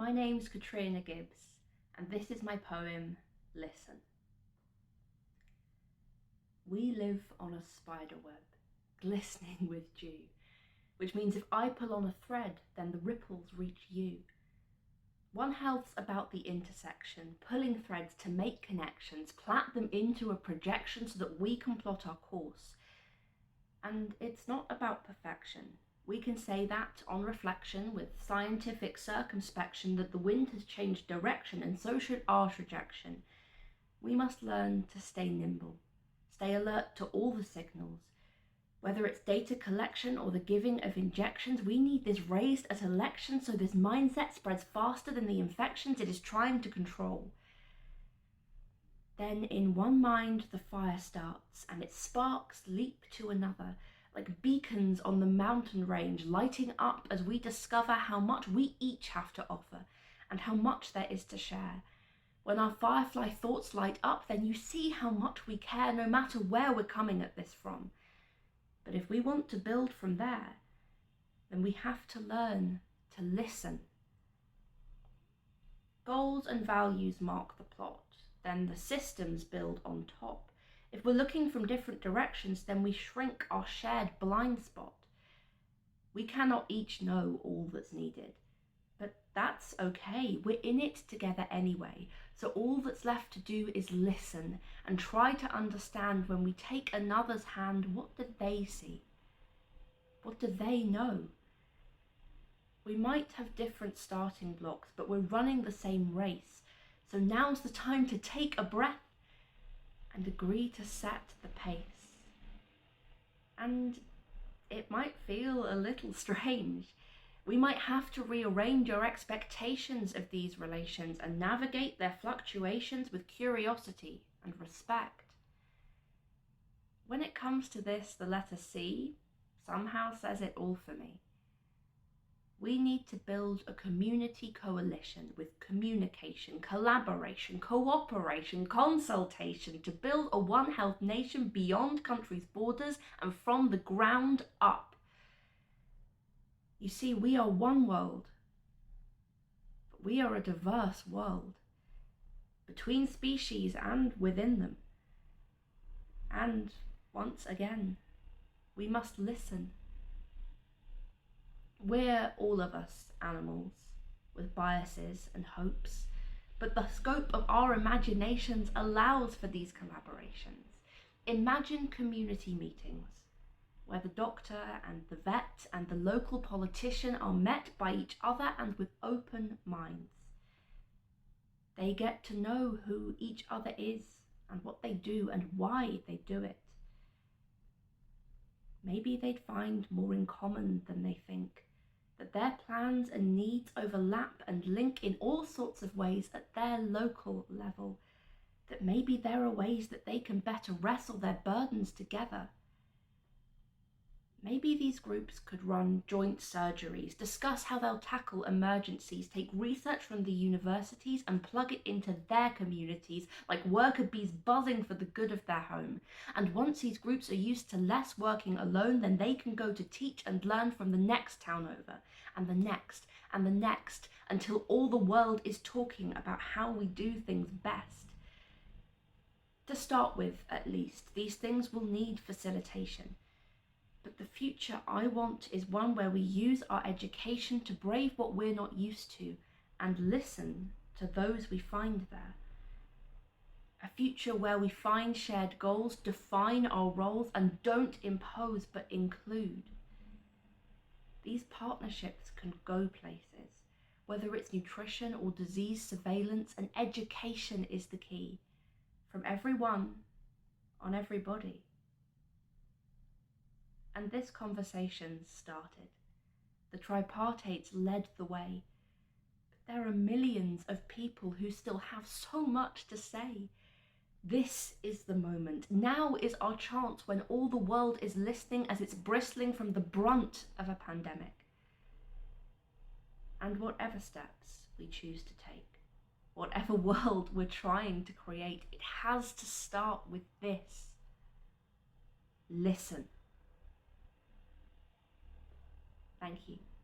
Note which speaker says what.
Speaker 1: My name's Catriona Gibbs, and this is my poem, Listen. We live on a spider web, glistening with dew, which means if I pull on a thread, then the ripples reach you. One Health's about the intersection, pulling threads to make connections, plait them into a projection so that we can plot our course. And it's not about perfection. We can say that on reflection with scientific circumspection that the wind has changed direction, and so should our trajectory. We must learn to stay nimble, stay alert to all the signals. Whether it's data collection or the giving of injections, we need this raised at election so this mindset spreads faster than the infections it is trying to control. Then in one mind the fire starts, and its sparks leap to another, like beacons on the mountain range, lighting up as we discover how much we each have to offer, and how much there is to share. When our firefly thoughts light up, then you see how much we care, no matter where we're coming at this from. But if we want to build from there, then we have to learn to listen. Goals and values mark the plot, then the systems build on top. If we're looking from different directions, then we shrink our shared blind spot. We cannot each know all that's needed, but that's okay. We're in it together anyway. So all that's left to do is listen and try to understand, when we take another's hand, what do they see? What do they know? We might have different starting blocks, but we're running the same race. So now's the time to take a breath and agree to set the pace. And it might feel a little strange. We might have to rearrange our expectations of these relations and navigate their fluctuations with curiosity and respect. When it comes to this, the letter C somehow says it all for me. We need to build a community coalition with communication, collaboration, cooperation, consultation to build a One Health nation beyond countries' borders and from the ground up. You see, we are one world, but we are a diverse world, between species and within them. And once again, we must listen. We're all of us animals with biases and hopes, but the scope of our imaginations allows for these collaborations. Imagine community meetings where the doctor and the vet and the local politician are met by each other and with open minds. They get to know who each other is and what they do and why they do it. Maybe they'd find more in common than they think, that their plans and needs overlap and link in all sorts of ways at their local level, that maybe there are ways that they can better wrestle their burdens together. Maybe these groups could run joint surgeries, discuss how they'll tackle emergencies, take research from the universities and plug it into their communities like worker bees buzzing for the good of their home. And once these groups are used to less working alone, then they can go to teach and learn from the next town over, and the next, and the next, until all the world is talking about how we do things best. To start with, at least, these things will need facilitation. But the future I want is one where we use our education to brave what we're not used to and listen to those we find there. A future where we find shared goals, define our roles, and don't impose but include. These partnerships can go places. Whether it's nutrition or disease surveillance, and education is the key. From everyone, on everybody. And this conversation started. The tripartites led the way. But there are millions of people who still have so much to say. This is the moment. Now is our chance, when all the world is listening as it's bristling from the brunt of a pandemic. And whatever steps we choose to take, whatever world we're trying to create, it has to start with this. Listen. Thank you.